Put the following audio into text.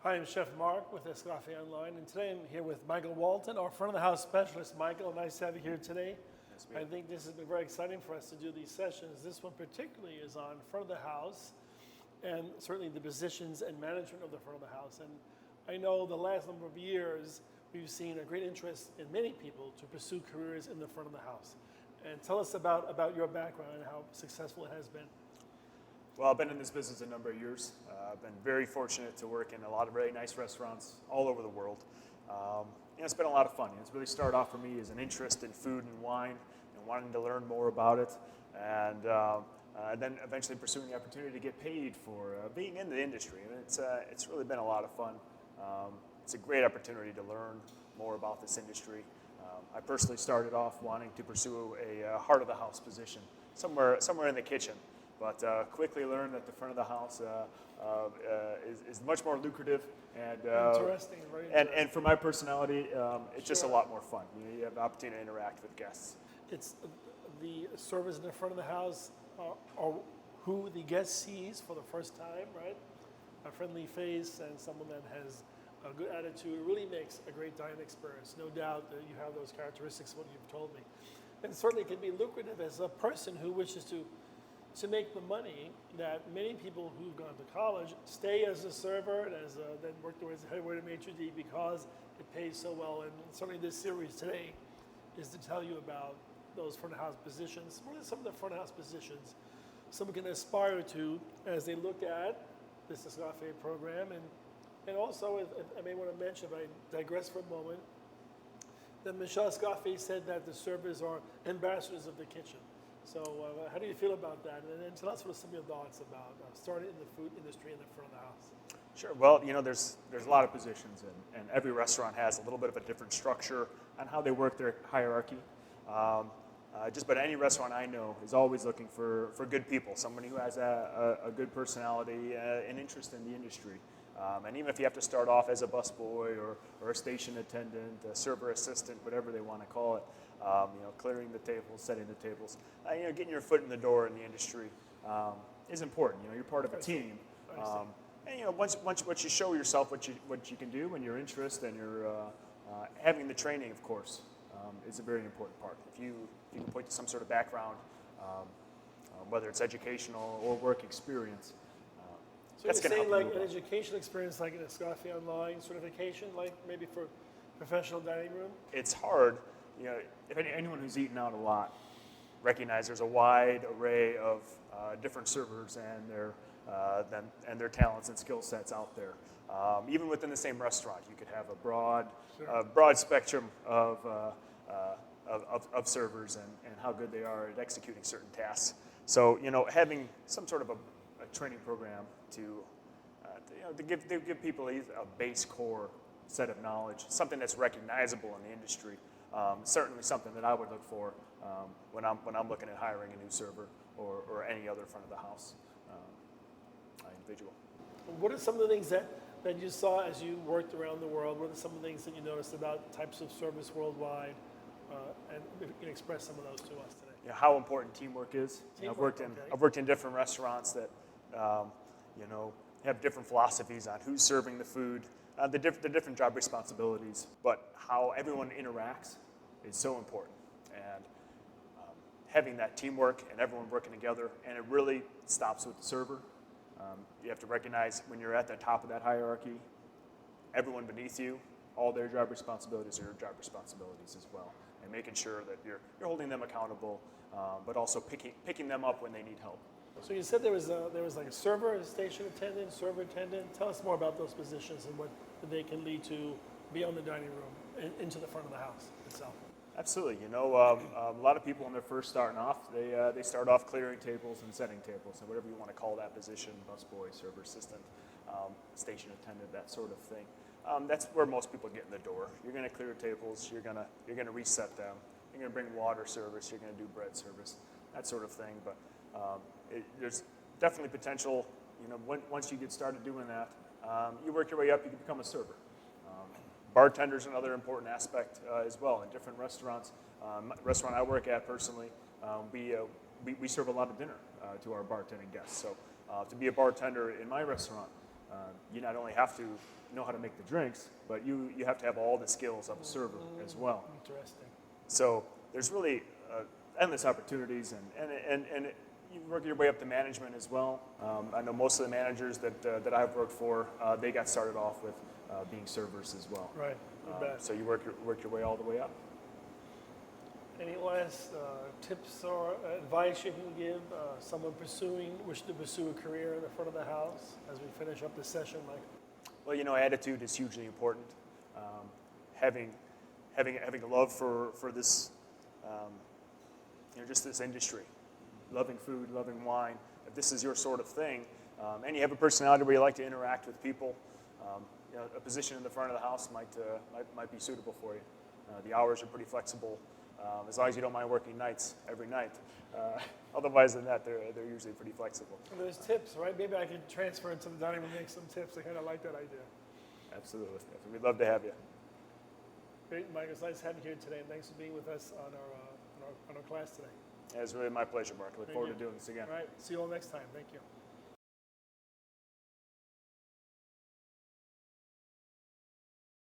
Hi, I'm Chef Mark with Escoffier Online, and today I'm here with Michael Walton, our front of the house specialist. Michael, nice to have you here today. I think this has been very exciting for us to do these sessions. This one particularly is on front of the house, and certainly the positions and management of the front of the house. And I know the last number of years, we've seen a great interest in many people to pursue careers in the front of the house. And tell us about your background and how successful it has been. Well, I've been in this business a number of years. I've been very fortunate to work in a lot of really nice restaurants all over the world. It's been a lot of fun. It's really started off for me as an interest in food and wine and wanting to learn more about it, and then eventually pursuing the opportunity to get paid for being in the industry. And it's really been a lot of fun. It's a great opportunity to learn more about this industry. I personally started off wanting to pursue a heart of the house position, somewhere in the kitchen. But quickly learned that the front of the house is much more lucrative and Interesting, very interesting. And for my personality, it's just a lot more fun. You have the opportunity to interact with guests. It's the servers in the front of the house are who the guest sees for the first time, right? A friendly face and someone that has a good attitude really makes a great dining experience. No doubt that you have those characteristics, what you've told me. And certainly it can be lucrative as a person who wishes to make the money that many people who've gone to college stay as a server and then work their way as a head waiter maitre d' because it pays so well. And certainly this series today is to tell you about those front of house positions. What are some of the front of house positions someone can aspire to as they look at this Escoffier program? And also, if I may want to mention, if I digress for a moment, that Michel Escoffier said that the servers are ambassadors of the kitchen. So how do you feel about that? And then tell us what are some of your thoughts about starting in the food industry in the front of the house. Sure. Well, there's a lot of positions, and every restaurant has a little bit of a different structure on how they work their hierarchy. Just about any restaurant I know is always looking for good people, someone who has a good personality, an interest in the industry. And even if you have to start off as a busboy or a station attendant, a server assistant, whatever they want to call it, clearing the tables, setting the tables, getting your foot in the door in the industry is important. You're part of a team. And once you show yourself what you can do and your interest and your having the training, of course, is a very important part. If you can point to some sort of background, whether it's educational or work experience. So you're saying like an educational experience, like an Escoffier Online certification, like maybe for professional dining room? It's hard. If anyone who's eaten out a lot recognize there's a wide array of different servers and their talents and skill sets out there. Even within the same restaurant, you could have a broad spectrum of servers and how good they are at executing certain tasks. So having some sort of a training program to give people a base core set of knowledge, something that's recognizable in the industry. Certainly something that I would look for when I'm looking at hiring a new server or any other front of the house individual. What are some of the things that you saw as you worked around the world? What are some of the things that you noticed about types of service worldwide? And if you can express some of those to us today. How important teamwork is. I've worked in different restaurants that have different philosophies on who's serving the food, the different job responsibilities, but how everyone interacts is so important. And having that teamwork and everyone working together, and it really stops with the server. You have to recognize when you're at the top of that hierarchy, everyone beneath you, all their job responsibilities are your job responsibilities as well, and making sure that you're holding them accountable, but also picking them up when they need help. So you said there was like a server, a station attendant, server attendant. Tell us more about those positions and what they can lead to beyond the dining room into the front of the house itself. Absolutely. A lot of people when they're first starting off, they start off clearing tables and setting tables, and whatever you want to call that position, busboy, server assistant, station attendant, that sort of thing. That's where most people get in the door. You're going to clear tables. You're going to reset them. You're going to bring water service. You're going to do bread service, that sort of thing. But there's definitely potential. Once you get started doing that, you work your way up. You can become a server. Bartender's another important aspect as well in different restaurants. Restaurant I work at personally, we serve a lot of dinner to our bartending guests. So to be a bartender in my restaurant, you not only have to know how to make the drinks, but you have to have all the skills of a server as well. Interesting. So there's really endless opportunities, and you work your way up to management as well. I know most of the managers that I've worked for, they got started off with being servers as well. Right. So you work your way all the way up. Any last tips or advice you can give someone wishing to pursue a career in the front of the house as we finish up this session, Mike? Well, attitude is hugely important. Having a love for this, just this industry, loving food, loving wine. If this is your sort of thing, and you have a personality where you like to interact with people, a position in the front of the house might be suitable for you. The hours are pretty flexible, as long as you don't mind working nights every night. Otherwise than that, they're usually pretty flexible. And there's tips, right? Maybe I could transfer into the dining room and make some tips. I kind of like that idea. Absolutely. We'd love to have you. Great, Mike. It's nice having you here today, and thanks for being with us on our class today. It's really my pleasure, Mark. I look forward to doing this again. All right. See you all next time. Thank you.